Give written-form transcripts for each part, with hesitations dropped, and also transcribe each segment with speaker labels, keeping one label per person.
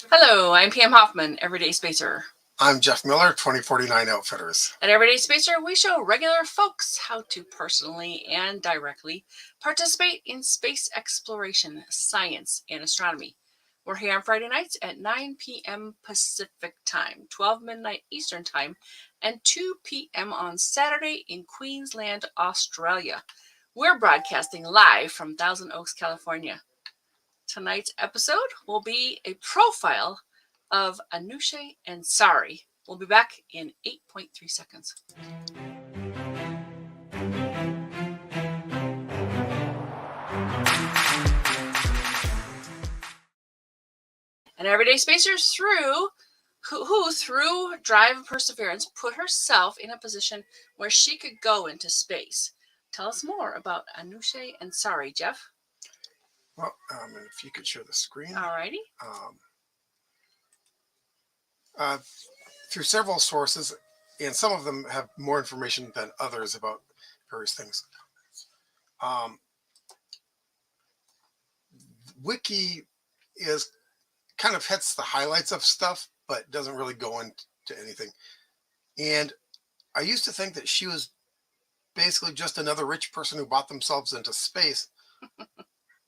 Speaker 1: Hello, I'm Pam Hoffman, Everyday Spacer.
Speaker 2: I'm Jeff Miller, 2049 Outfitters.
Speaker 1: At Everyday Spacer, we show regular folks how to personally and directly participate in space exploration, science, and astronomy. We're here on Friday nights at 9 p.m. Pacific Time, 12 midnight Eastern Time, and 2 p.m. on Saturday in Queensland, Australia. We're broadcasting live from Thousand Oaks, California. Tonight's episode will be a profile of Anousheh Ansari. We'll be back in 8.3 seconds. And Everyday Spacers who through drive and perseverance put herself in a position where she could go into space. Tell us more about Anousheh Ansari, Jeff.
Speaker 2: Well, if you could share the screen.
Speaker 1: Alrighty.
Speaker 2: Uh, through several sources, and some of them have more information than others about various things. Wiki is kind of hits the highlights of stuff, but doesn't really go into anything. And I used to think that she was basically just another rich person who bought themselves into space,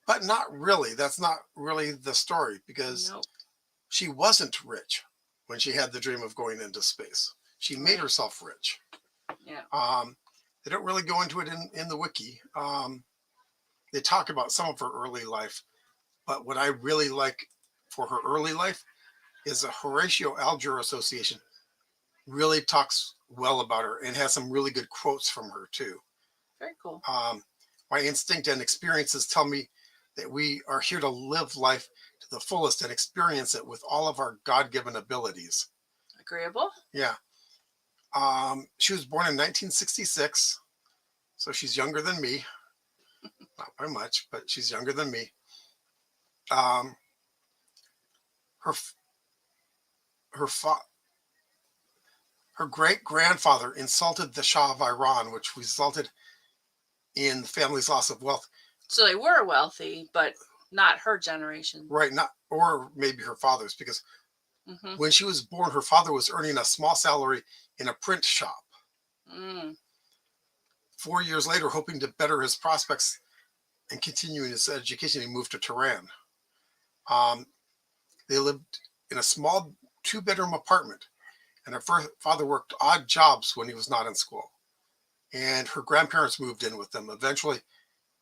Speaker 2: but not really. That's not really the story, because she wasn't rich when she had the dream of going into space. She made herself rich.
Speaker 1: Yeah.
Speaker 2: They don't really go into it in the wiki. They talk about some of her early life, but what I really like for her early life is the Horatio Alger Association really talks well about her and has some really good quotes from her too.
Speaker 1: Very cool.
Speaker 2: My instinct and experiences tell me that we are here to live life to the fullest and experience it with all of our God-given abilities.
Speaker 1: Agreeable.
Speaker 2: Yeah. She was born in 1966, so she's younger than me. Not by much, but she's younger than me. Her great-grandfather insulted the Shah of Iran, which resulted in the family's loss of wealth.
Speaker 1: So they were wealthy, but not her generation.
Speaker 2: Right, not, or maybe her father's, because when she was born, her father was earning a small salary in a print shop. 4 years later, hoping to better his prospects and continuing his education, he moved to Tehran. They lived in a small 2-bedroom apartment, and her father worked odd jobs when he was not in school. And her grandparents moved in with them. Eventually,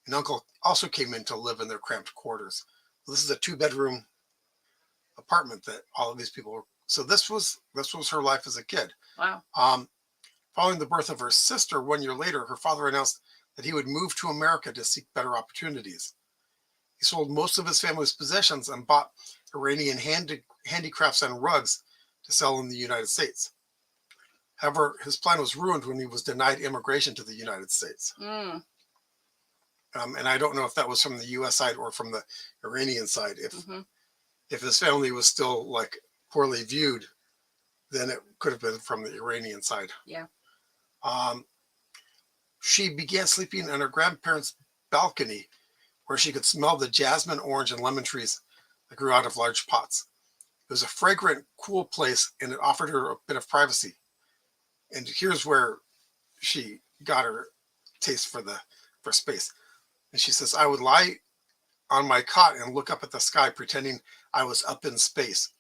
Speaker 2: an uncle also came in to live in their cramped quarters. So this is a 2-bedroom apartment that all of these people were. So this was her life as a kid.
Speaker 1: Wow.
Speaker 2: Following the birth of her sister 1 year later, her father announced that he would move to America to seek better opportunities. He sold most of his family's possessions and bought Iranian handicrafts and rugs to sell in the United States. However, his plan was ruined when he was denied immigration to the United States. And I don't know if that was from the U.S. side or from the Iranian side. If his family was still like poorly viewed, then it could have been from the Iranian side.
Speaker 1: Yeah.
Speaker 2: She began sleeping on her grandparents' balcony, where she could smell the jasmine, orange, and lemon trees that grew out of large pots. It was a fragrant, cool place, and it offered her a bit of privacy. And here's where she got her taste for space. And she says, I would lie on my cot and look up at the sky, pretending I was up in space.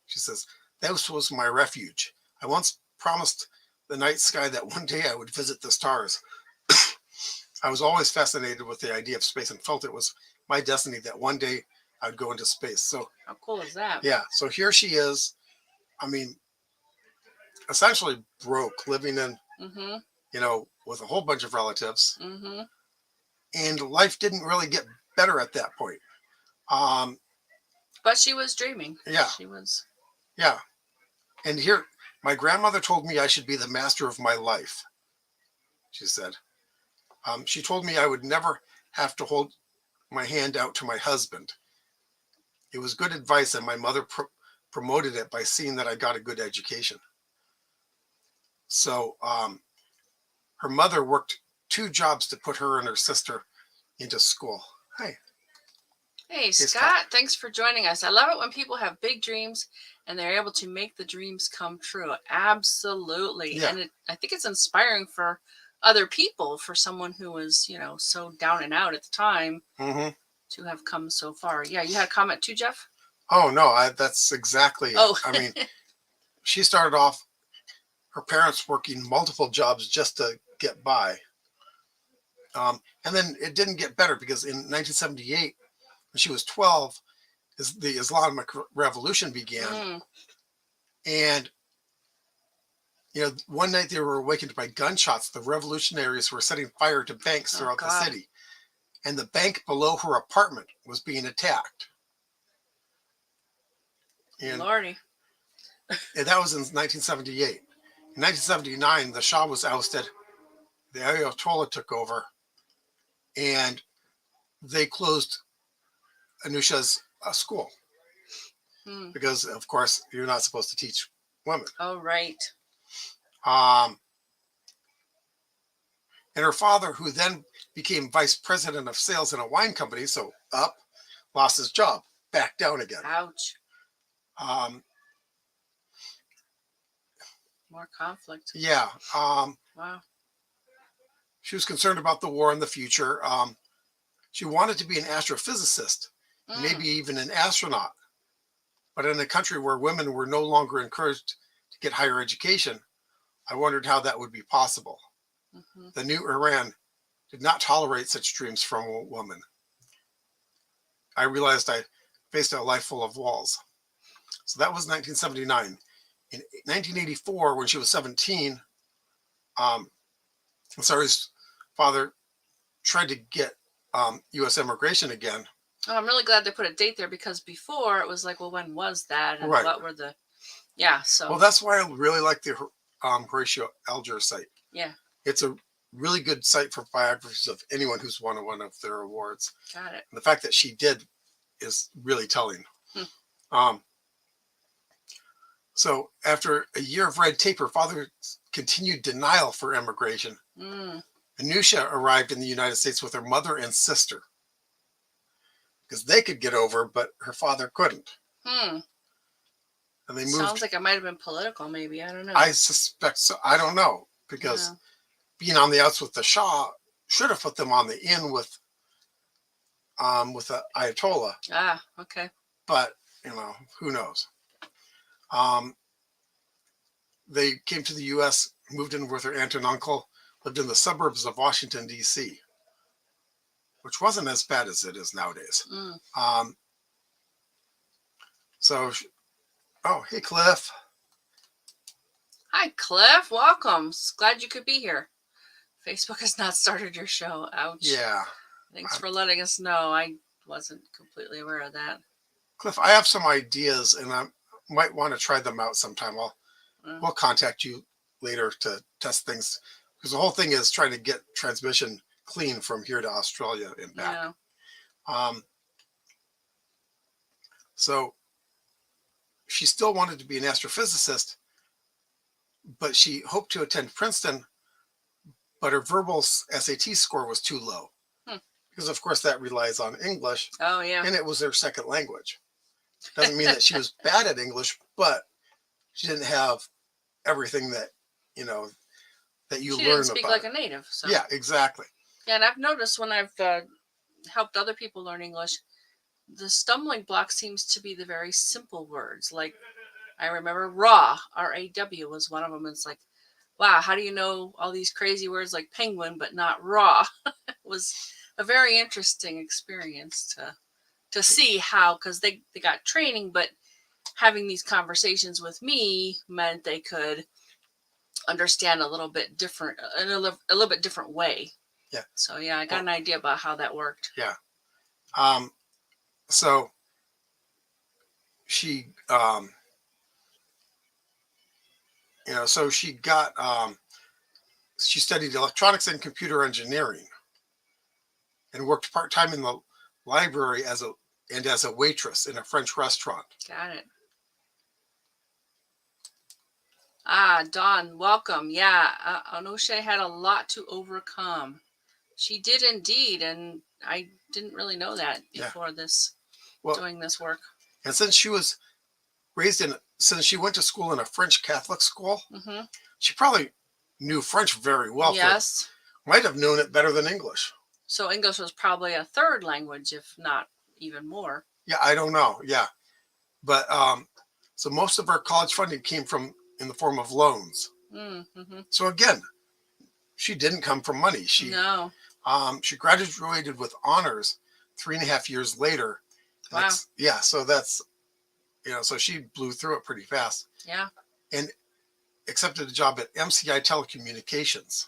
Speaker 2: She says, that was my refuge. I once promised the night sky that one day I would visit the stars. I was always fascinated with the idea of space and felt it was my destiny that one day I would go into space. So
Speaker 1: how cool is that?
Speaker 2: Yeah. So here she is. I mean, essentially broke, living in, with a whole bunch of relatives. And life didn't really get better at that point.
Speaker 1: But she was dreaming.
Speaker 2: Yeah.
Speaker 1: She was.
Speaker 2: Yeah. And here, my grandmother told me I should be the master of my life, she said. She told me I would never have to hold my hand out to my husband. It was good advice, and my mother promoted it by seeing that I got a good education. So her mother worked 2 jobs to put her and her sister into school. Hi.
Speaker 1: Hey,
Speaker 2: Hey,
Speaker 1: Scott, thanks for joining us. I love it when people have big dreams and they're able to make the dreams come true. Absolutely.
Speaker 2: Yeah.
Speaker 1: And I think it's inspiring for other people, for someone who was, so down and out at the time
Speaker 2: hmm
Speaker 1: to have come so far. Yeah, you had a comment too, Jeff?
Speaker 2: Oh no, that's exactly it.
Speaker 1: Oh,
Speaker 2: I mean, she started off her parents working multiple jobs just to get by. And then it didn't get better because in 1978, when she was 12, the Islamic Revolution began.
Speaker 1: mm,
Speaker 2: And, one night they were awakened by gunshots. The revolutionaries were setting fire to banks
Speaker 1: oh,
Speaker 2: throughout the
Speaker 1: God.
Speaker 2: city. And the bank below her apartment was being attacked. And,
Speaker 1: Lordy.
Speaker 2: and that was in 1978. In 1979, the Shah was ousted. The Ayatollah took over. And they closed Anousheh's school
Speaker 1: Hmm.
Speaker 2: because, of course, you're not supposed to teach women.
Speaker 1: Oh, right.
Speaker 2: Um, and her father, who then became vice president of sales in a wine company, so up, lost his job, back down again.
Speaker 1: Ouch.
Speaker 2: Um,
Speaker 1: More conflict.
Speaker 2: yeah.
Speaker 1: Wow.
Speaker 2: She was concerned about the war in the future. She wanted to be an astrophysicist, maybe even an astronaut. But in a country where women were no longer encouraged to get higher education, I wondered how that would be possible.
Speaker 1: Mm-hmm.
Speaker 2: The new Iran did not tolerate such dreams from a woman. I realized I faced a life full of walls. So that was 1979. In 1984, when she was 17, Ansari's father tried to get U.S. immigration again.
Speaker 1: Oh, I'm really glad they put a date there, because before it was like, well, when was that? And
Speaker 2: Right.
Speaker 1: what were the... Yeah, so...
Speaker 2: Well, that's why I really like the Horatio Alger site.
Speaker 1: Yeah.
Speaker 2: It's a really good site for biographies of anyone who's won one of their awards.
Speaker 1: Got it.
Speaker 2: And the fact that she did is really telling.
Speaker 1: Hmm.
Speaker 2: So after a year of red tape, her father's continued denial for immigration. Anousheh arrived in the United States with her mother and sister because they could get over, but her father couldn't. And they moved.
Speaker 1: Sounds like it might have been political, maybe. I don't know.
Speaker 2: I suspect so. I don't know, because being on the outs with the Shah should have put them on the in with the Ayatollah.
Speaker 1: Ah, okay.
Speaker 2: But who knows? They came to the U.S., moved in with her aunt and uncle, lived in the suburbs of Washington, D.C., which wasn't as bad as it is nowadays. Oh, hey, Cliff.
Speaker 1: Hi, Cliff. Welcome. Glad you could be here. Facebook has not started your show. Ouch.
Speaker 2: Yeah.
Speaker 1: Thanks for letting us know. I wasn't completely aware of that.
Speaker 2: Cliff, I have some ideas, and I might want to try them out sometime. We'll contact you later to test things, because the whole thing is trying to get transmission clean from here to Australia and back. Yeah. So she still wanted to be an astrophysicist, but she hoped to attend Princeton, but her verbal SAT score was too low. Because, of course, that relies on English.
Speaker 1: Oh, yeah.
Speaker 2: And it was their second language. Doesn't mean that she was bad at English, but she didn't have everything that, that you learn about. She didn't
Speaker 1: speak like a native. So.
Speaker 2: Yeah, exactly.
Speaker 1: Yeah, and I've noticed when I've helped other people learn English, the stumbling block seems to be the very simple words. Like, I remember raw, R-A-W, was one of them. It's like, wow, how do you know all these crazy words like penguin, but not raw? It was a very interesting experience to see how, because they got training, but having these conversations with me meant they could understand a little bit different, in a little bit different way.
Speaker 2: Yeah.
Speaker 1: So yeah, I got an idea about how that worked.
Speaker 2: Yeah. So she, so she got, she studied electronics and computer engineering, and worked part-time in the library as a waitress in a French restaurant.
Speaker 1: Got it. Ah, Dawn, welcome. Yeah, Anousheh had a lot to overcome. She did indeed, and I didn't really know that before this
Speaker 2: Well,
Speaker 1: doing this work.
Speaker 2: and since she went to school in a French Catholic school,
Speaker 1: Mm-hmm.
Speaker 2: she probably knew French very well.
Speaker 1: Yes.
Speaker 2: Might have known it better than English.
Speaker 1: So English was probably a third language, if not even more.
Speaker 2: Yeah, I don't know. Yeah. But so most of her college funding came in the form of loans.
Speaker 1: Mm-hmm.
Speaker 2: So again, she didn't come from money. She graduated with honors 3.5 years later.
Speaker 1: Wow.
Speaker 2: So that's, so she blew through it pretty fast.
Speaker 1: Yeah.
Speaker 2: And accepted a job at MCI Telecommunications.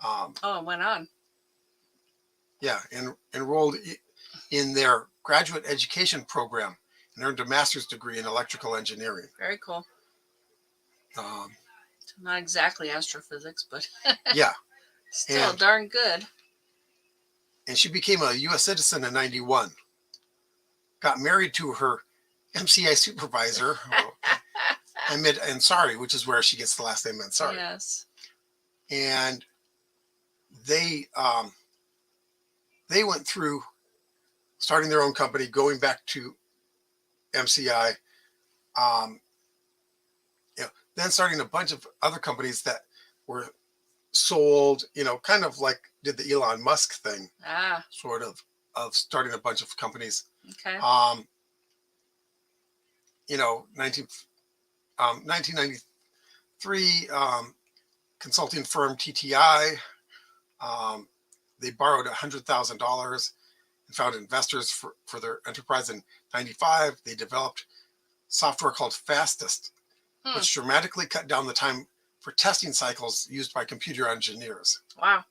Speaker 1: It went on.
Speaker 2: Yeah, and enrolled in their graduate education program and earned a master's degree in electrical engineering.
Speaker 1: Very cool.
Speaker 2: Um,
Speaker 1: Not exactly astrophysics, but
Speaker 2: yeah,
Speaker 1: still darn good.
Speaker 2: And she became a U.S. citizen in '91. Got married to her MCI supervisor, Ansari, which is where she gets the last name Ansari.
Speaker 1: Yes.
Speaker 2: And they went through starting their own company, going back to MCI, then starting a bunch of other companies that were sold, kind of like did the Elon Musk thing, sort of starting a bunch of companies.
Speaker 1: Okay.
Speaker 2: 1993, consulting firm TTI, they borrowed $100,000 and found investors for their enterprise. In '95, they developed software called Fastest, which dramatically cut down the time for testing cycles used by computer engineers.
Speaker 1: Wow.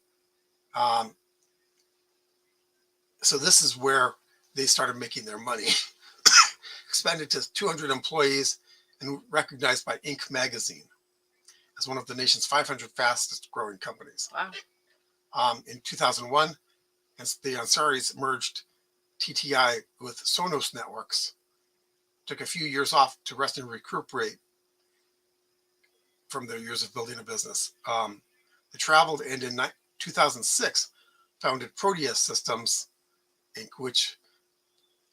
Speaker 2: So this is where they started making their money. Expanded to 200 employees and recognized by Inc. magazine as one of the nation's 500 fastest growing companies.
Speaker 1: Wow.
Speaker 2: In 2001, the Ansaris merged TTI with Sonos Networks. Took a few years off to rest and recuperate from their years of building a business. They traveled and in 2006 founded Proteus Systems, Inc., which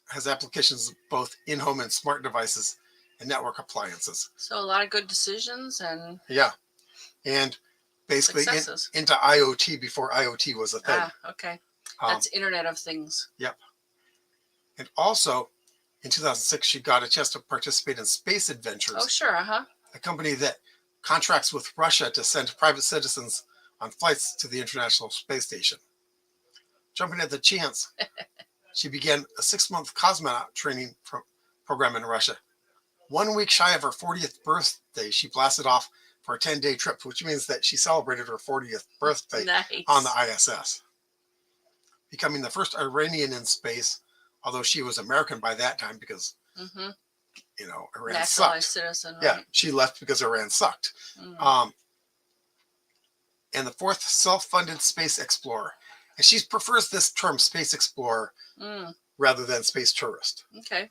Speaker 2: has applications both in-home and smart devices and network appliances.
Speaker 1: So a lot of good decisions and
Speaker 2: basically
Speaker 1: successes.
Speaker 2: Into IoT before IoT was a thing.
Speaker 1: Okay. That's Internet of Things.
Speaker 2: Yep. And also in 2006, she got a chance to participate in Space Adventures.
Speaker 1: Oh, sure. A
Speaker 2: company that contracts with Russia to send private citizens on flights to the International Space Station. Jumping at the chance, she began a 6-month cosmonaut training program in Russia. 1 week shy of her 40th birthday, she blasted off for a 10-day trip, which means that she celebrated her 40th birthday on the ISS. Becoming the first Iranian in space, although she was American by that time because, Iran sucked.
Speaker 1: Citizen, right?
Speaker 2: Yeah, she left because Iran sucked. And the fourth self-funded space explorer. And she prefers this term space explorer rather than space tourist.
Speaker 1: Okay.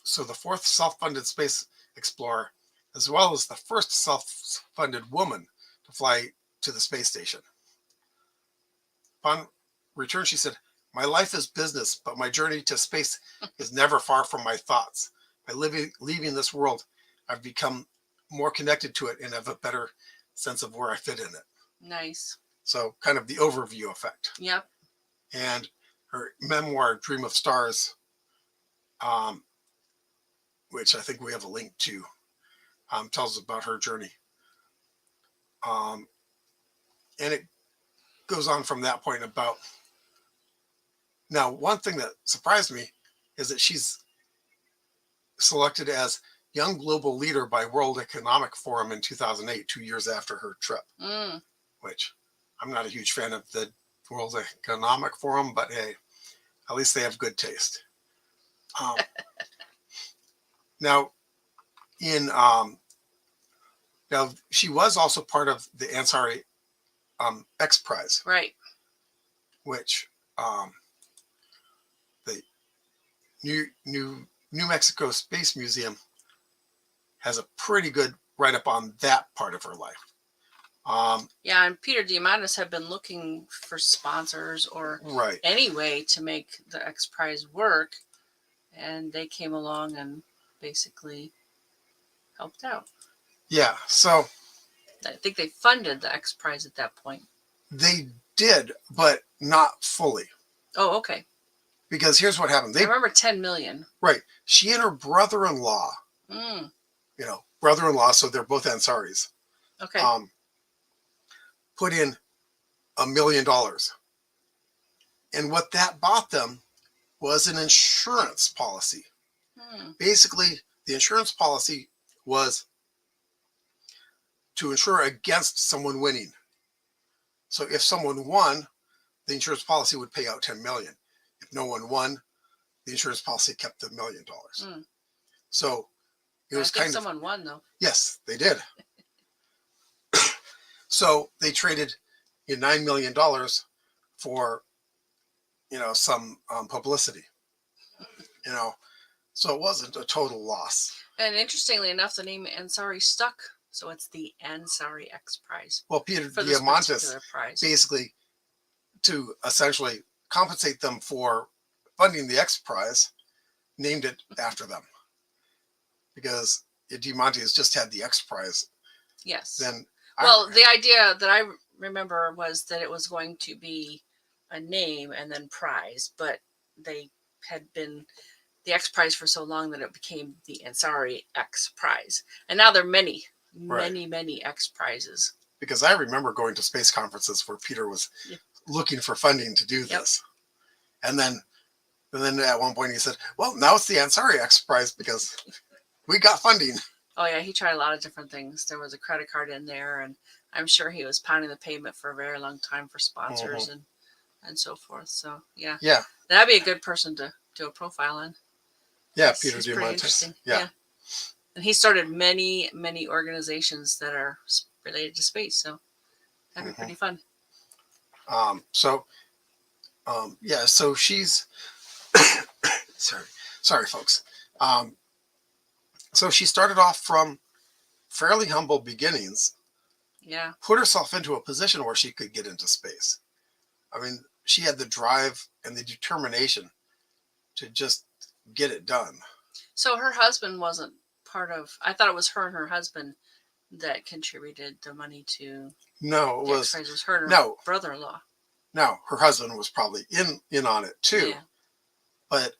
Speaker 2: So the fourth self-funded space explorer, as well as the first self-funded woman to fly to the space station. Upon return, she said, "My life is business, but my journey to space is never far from my thoughts. By leaving this world, I've become more connected to it and have a better sense of where I fit in it."
Speaker 1: Nice.
Speaker 2: So kind of the overview effect.
Speaker 1: Yep.
Speaker 2: And her memoir, Dream of Stars, which I think we have a link to, tells about her journey. And it goes on from that point about. Now, one thing that surprised me is that she's selected as Young Global Leader by World Economic Forum in 2008, 2 years after her trip, which I'm not a huge fan of the World Economic Forum, but hey, at least they have good taste. Now, now she was also part of the Ansari X Prize,
Speaker 1: right?
Speaker 2: Which the New Mexico Space Museum has a pretty good write-up on that part of her life.
Speaker 1: Yeah, and Peter Diamandis had been looking for sponsors or
Speaker 2: Right.
Speaker 1: any way to make the X Prize work, and they came along and basically helped out.
Speaker 2: Yeah. So
Speaker 1: I think they funded the X Prize at that point.
Speaker 2: they did, but not fully.
Speaker 1: Oh, okay.
Speaker 2: Because here's what happened.
Speaker 1: I remember 10 million.
Speaker 2: Right. She and her brother-in-law, brother-in-law, so they're both Ansaris.
Speaker 1: Okay.
Speaker 2: Put in $1 million. And what that bought them was an insurance policy. Basically, the insurance policy was to insure against someone winning. So if someone won, the insurance policy would pay out $10 million. If no one won, the insurance policy kept the $1 million. So it was kind of
Speaker 1: someone won though.
Speaker 2: Yes, they did. So they traded $9 million for some publicity. So it wasn't a total loss.
Speaker 1: And interestingly enough, the name Ansari stuck. So it's the Ansari X Prize.
Speaker 2: Well, Peter Diamandis basically, to essentially compensate them for funding the X Prize, named it after them. Because Diamandis just had the X Prize.
Speaker 1: Yes.
Speaker 2: Then
Speaker 1: the idea that I remember was that it was going to be a name and then prize, but they had been the X Prize for so long that it became the Ansari X Prize. And now there are many X Prizes.
Speaker 2: Because I remember going to space conferences where Peter was looking for funding to do this. And then at one point he said, well, now it's the Ansari X Prize because we got funding.
Speaker 1: Oh, yeah. He tried a lot of different things. There was a credit card in there, and I'm sure he was pounding the pavement for a very long time for sponsors and so forth. So, yeah.
Speaker 2: Yeah.
Speaker 1: That'd be a good person to do a profile on.
Speaker 2: Yeah, Peter Diamandis. Yeah.
Speaker 1: And he started many, many organizations that are related to space. So that'd be pretty fun.
Speaker 2: So she's sorry, folks. So she started off from fairly humble beginnings.
Speaker 1: Yeah.
Speaker 2: Put herself into a position where she could get into space. I mean, she had the drive and the determination to just get it done.
Speaker 1: So her husband wasn't part of, I thought it was her and her husband that contributed the money to.
Speaker 2: No, it was
Speaker 1: her and her brother-in-law.
Speaker 2: No, her husband was probably in on it too.
Speaker 1: Yeah.
Speaker 2: But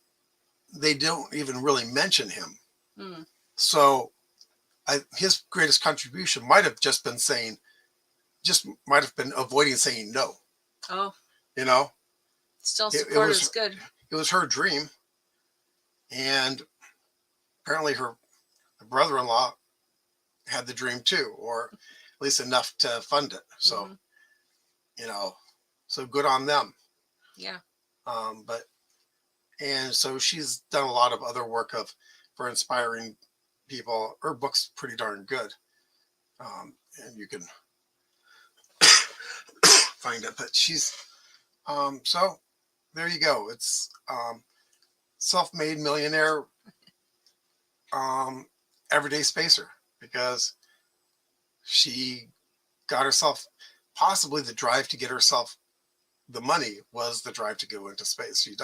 Speaker 2: they don't even really mention him. So his greatest contribution might have just been avoiding saying no.
Speaker 1: Oh. Still support is good.
Speaker 2: It was her dream. And apparently her brother-in-law had the dream too, or at least enough to fund it. So, so good on them.
Speaker 1: Yeah.
Speaker 2: And so she's done a lot of other work for inspiring people. Her book's pretty darn good. And you can find it, but she's, so there you go. It's, self-made millionaire, everyday spacer, because she got herself, possibly the drive to get herself the money was the drive to go into space. They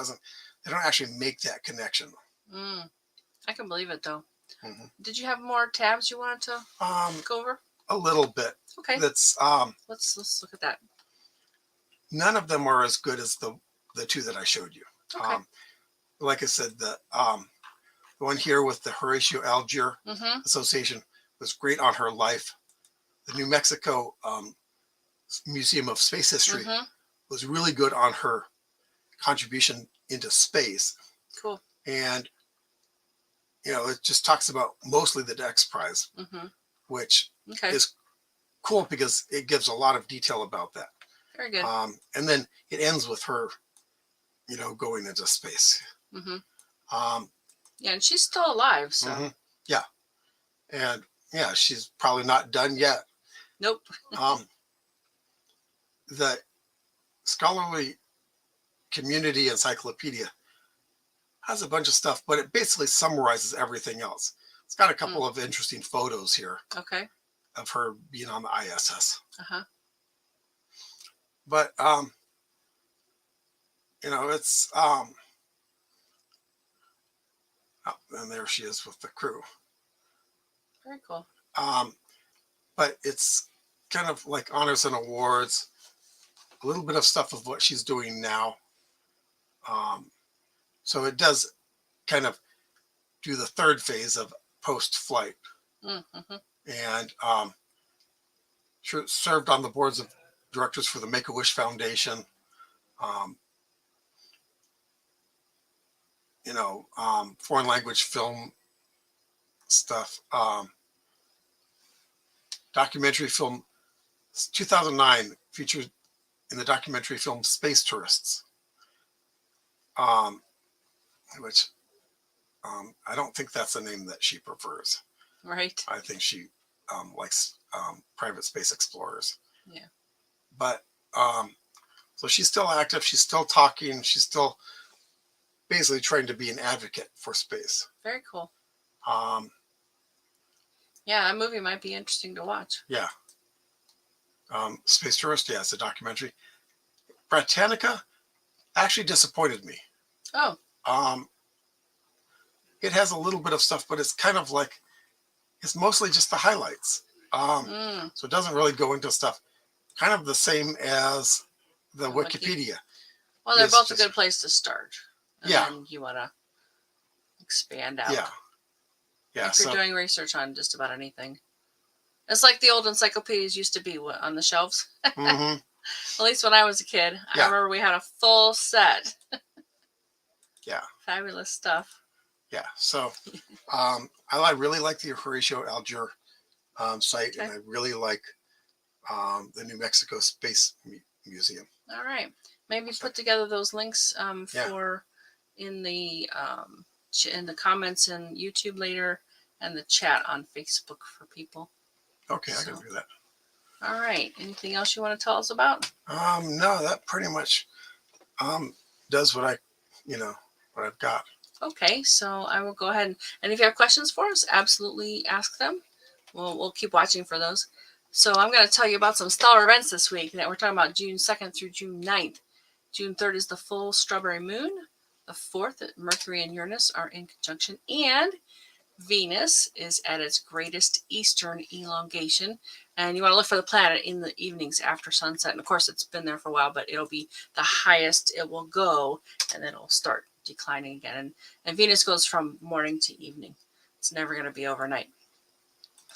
Speaker 2: don't actually make that connection.
Speaker 1: I can believe it though. Did you have more tabs you wanted to go over?
Speaker 2: A little bit.
Speaker 1: Okay.
Speaker 2: Let's
Speaker 1: look at that.
Speaker 2: None of them are as good as the two that I showed you.
Speaker 1: Okay.
Speaker 2: Like I said, the one here with the Horatio Algier Association was great on her life. The New Mexico Museum of Space History was really good on her contribution into space.
Speaker 1: Cool.
Speaker 2: And it just talks about mostly the X Prize, which is cool because it gives a lot of detail about that.
Speaker 1: Very good.
Speaker 2: And then it ends with her, going into space.
Speaker 1: Yeah, and she's still alive, so.
Speaker 2: Yeah. And yeah, she's probably not done yet.
Speaker 1: Nope.
Speaker 2: The Scholarly Community Encyclopedia has a bunch of stuff, but it basically summarizes everything else. It's got a couple of interesting photos here.
Speaker 1: Okay.
Speaker 2: of her being on the ISS.
Speaker 1: Uh-huh.
Speaker 2: But it's oh, and there she is with the crew.
Speaker 1: Very cool.
Speaker 2: But it's kind of like honors and awards, a little bit of stuff of what she's doing now. So it does kind of do the third phase of post-flight.
Speaker 1: Mm-hmm.
Speaker 2: And she served on the boards of directors for the Make-A-Wish Foundation. Foreign language film stuff. Documentary film 2009 featured in the documentary film Space Tourists, which I don't think that's a name that she prefers.
Speaker 1: Right.
Speaker 2: I think she likes private space explorers.
Speaker 1: Yeah.
Speaker 2: But so she's still active. She's still talking. She's still basically trying to be an advocate for space.
Speaker 1: Very cool.
Speaker 2: Um,
Speaker 1: Yeah, that movie might be interesting to watch.
Speaker 2: yeah. Space Tourist, yeah, it's a documentary. Britannica actually disappointed me.
Speaker 1: Oh.
Speaker 2: It has a little bit of stuff, but it's kind of like, it's mostly just the highlights. So it doesn't really go into stuff. Kind of the same as the Wikipedia.
Speaker 1: Well, they're
Speaker 2: It's
Speaker 1: both
Speaker 2: just-
Speaker 1: a good place to start. And
Speaker 2: Yeah.
Speaker 1: then you want to expand out.
Speaker 2: Yeah. Yeah.
Speaker 1: If you're doing research on just about anything. It's like the old encyclopedias used to be on the shelves.
Speaker 2: Mhm.
Speaker 1: At least when I was a kid.
Speaker 2: Yeah.
Speaker 1: I remember we had a full set.
Speaker 2: Yeah.
Speaker 1: Fabulous stuff.
Speaker 2: Yeah. So I really like the Horatio Alger site,
Speaker 1: Okay.
Speaker 2: and I really like the New Mexico Space Museum.
Speaker 1: All right. Maybe put together those links
Speaker 2: Yeah.
Speaker 1: for in the comments in YouTube later and the chat on Facebook for people.
Speaker 2: Okay, I can do that.
Speaker 1: All right. Anything else you want to tell us about?
Speaker 2: No, that pretty much does what what I've got.
Speaker 1: Okay, so I will go ahead and if you have questions for us, absolutely ask them. We'll keep watching for those. So I'm going to tell you about some stellar events this week that we're talking about June 2nd through June 9th. June 3rd is the full strawberry moon. The 4th, Mercury and Uranus are in conjunction, and Venus is at its greatest eastern elongation. And you want to look for the planet in the evenings after sunset. And of course, it's been there for a while, but it'll be the highest it will go, and then it'll start declining again. And Venus goes from morning to evening. It's never going to be overnight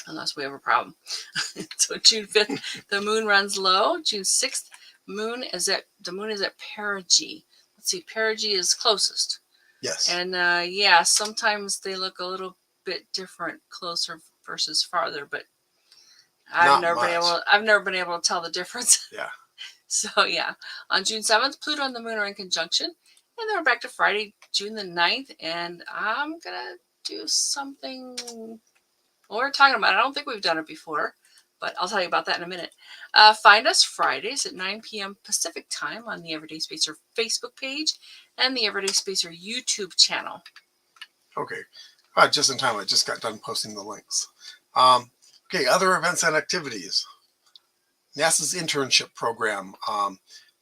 Speaker 1: unless we have a problem. So June 5th, the moon runs low. June 6th, the moon is at perigee. Let's see, perigee is closest.
Speaker 2: Yes.
Speaker 1: And sometimes they look a little bit different, closer versus farther, but I've never been able to tell the difference.
Speaker 2: Yeah.
Speaker 1: So yeah, on June 7th, Pluto and the moon are in conjunction, and then we're back to Friday, June the 9th, and I'm gonna do something we're talking about. I don't think we've done it before, but I'll tell you about that in a minute. Find us Fridays at 9 p.m. Pacific time on the Everyday Spacer Facebook page and the Everyday Spacer YouTube channel.
Speaker 2: Okay. Just in time. I just got done posting the links. Okay, other events and activities. NASA's internship program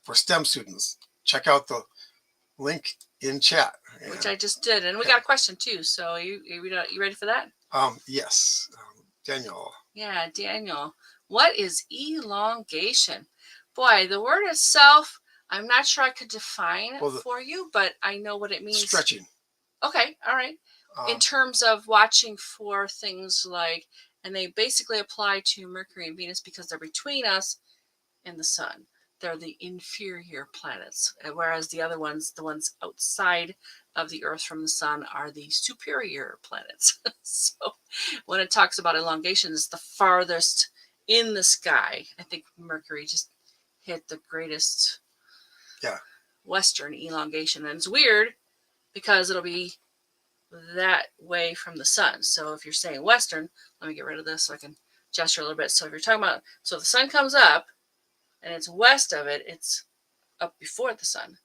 Speaker 2: for STEM students. Check out the link in chat.
Speaker 1: Which I just did. And we got a question too. So you ready for that?
Speaker 2: Yes. Daniel.
Speaker 1: Yeah, Daniel. What is elongation? Boy, the word itself, I'm not sure I could define for you, but I know what it means.
Speaker 2: Stretching.
Speaker 1: Okay, all right. In terms of watching for things like, and they basically apply to Mercury and Venus because they're between us and the sun. They're the inferior planets, whereas the other ones, the ones outside of the Earth from the sun, are the superior planets. So when it talks about elongation, it's the farthest in the sky. I think Mercury just hit the greatest western elongation. And it's weird because it'll be that way from the sun. So if you're saying western, let me get rid of this so I can gesture a little bit. So if you're talking about, so the sun comes up and it's west of it, it's up before the sun.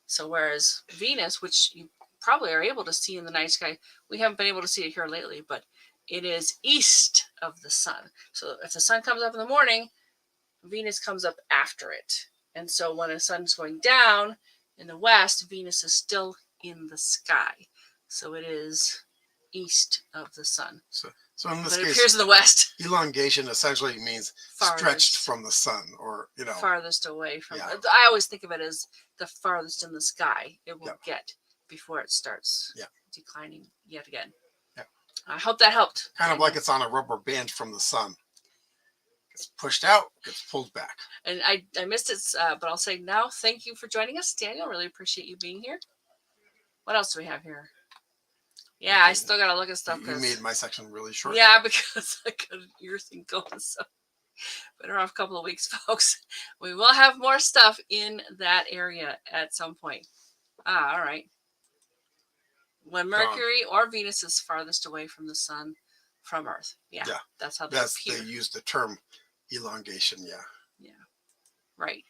Speaker 1: So whereas Venus, which you probably are able to see in the night sky, we haven't been able to see it here lately, but it is east of the sun. So if the sun comes up in the morning, Venus comes up after it. And so when the sun's going down in the west, Venus is still in the sky. So it is east of the sun.
Speaker 2: So in this
Speaker 1: but it
Speaker 2: case,
Speaker 1: appears in the west.
Speaker 2: Elongation essentially means
Speaker 1: Farthest.
Speaker 2: Stretched from the sun, or
Speaker 1: farthest away from.
Speaker 2: Yeah.
Speaker 1: I always think of it as the farthest in the sky it will
Speaker 2: Yep.
Speaker 1: get before it starts
Speaker 2: Yep.
Speaker 1: declining yet again.
Speaker 2: Yep.
Speaker 1: I hope that helped.
Speaker 2: Kind of like it's on a rubber band from the sun. Gets pushed out, gets pulled back.
Speaker 1: And I missed it, but I'll say now, thank you for joining us, Daniel. Really appreciate you being here. What else do we have here? Yeah, I still got to look at stuff.
Speaker 2: You made my section really short.
Speaker 1: Yeah, because I got an ear thing going. So better off a couple of weeks, folks. We will have more stuff in that area at some point. All right. When Mercury or Venus is farthest away from the sun from Earth. Yeah. That's how they appear.
Speaker 2: They use the term elongation. Yeah.
Speaker 1: Right.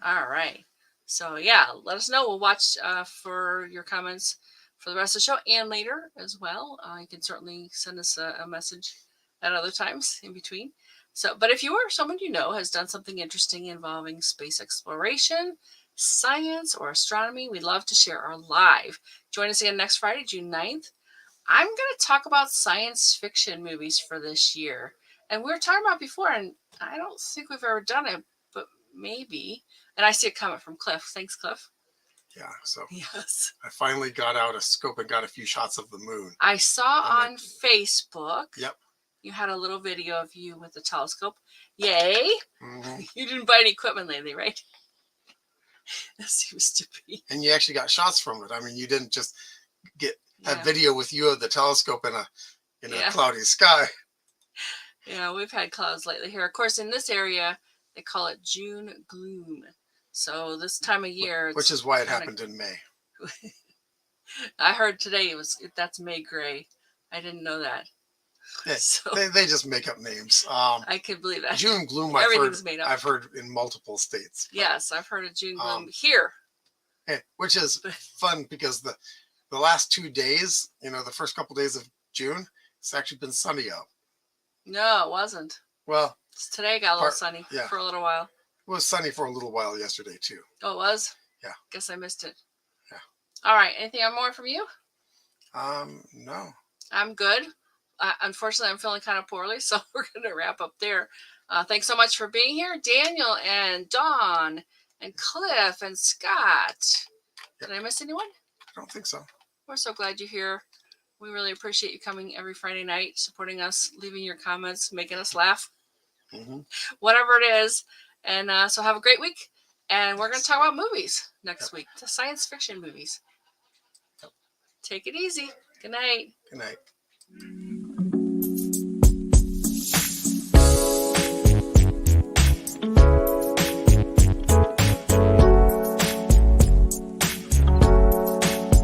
Speaker 1: All right. So yeah, let us know. We'll watch for your comments for the rest of the show and later as well. You can certainly send us a message at other times in between. So, but if you or someone you know has done something interesting involving space exploration, science, or astronomy, we'd love to share our live. Join us again next Friday, June 9th. I'm going to talk about science fiction movies for this year. And we were talking about before, and I don't think we've ever done it, but maybe. And I see a comment from Cliff. Thanks, Cliff.
Speaker 2: Yeah, so
Speaker 1: yes,
Speaker 2: I finally got out a scope and got a few shots of the moon.
Speaker 1: I saw on Facebook.
Speaker 2: Yep.
Speaker 1: You had a little video of you with the telescope. Yay!
Speaker 2: Mm-hmm.
Speaker 1: You didn't buy any equipment lately, right? That seems to be.
Speaker 2: And you actually got shots from it. I mean, you didn't just get a video with you of the telescope in a cloudy sky.
Speaker 1: Yeah, we've had clouds lately here. Of course, in this area, they call it June gloom. So this time of year,
Speaker 2: which is why it happened in May.
Speaker 1: I heard today that's May gray. I didn't know that.
Speaker 2: Yeah, so, they just make up names.
Speaker 1: I could believe that.
Speaker 2: June gloom.
Speaker 1: Everything's made up.
Speaker 2: I've heard in multiple states.
Speaker 1: But, yes, I've heard of June gloom here.
Speaker 2: Which is fun because the last 2 days, the first couple days of June, it's actually been sunny out.
Speaker 1: No, it wasn't.
Speaker 2: Well,
Speaker 1: today got a little sunny for a little while.
Speaker 2: It was sunny for a little while yesterday too.
Speaker 1: Oh, it was?
Speaker 2: Yeah.
Speaker 1: Guess I missed it.
Speaker 2: Yeah.
Speaker 1: All right. Anything more from you?
Speaker 2: No.
Speaker 1: I'm good. Unfortunately, I'm feeling kind of poorly, so we're going to wrap up there. Thanks so much for being here, Daniel and Dawn and Cliff and Scott. Yep. Did I miss anyone?
Speaker 2: I don't think so.
Speaker 1: We're so glad you're here. We really appreciate you coming every Friday night, supporting us, leaving your comments, making us laugh, whatever it is. And so have a great week. And we're going to talk about movies next week, the science fiction movies. Take it easy. Good night.
Speaker 2: Good night.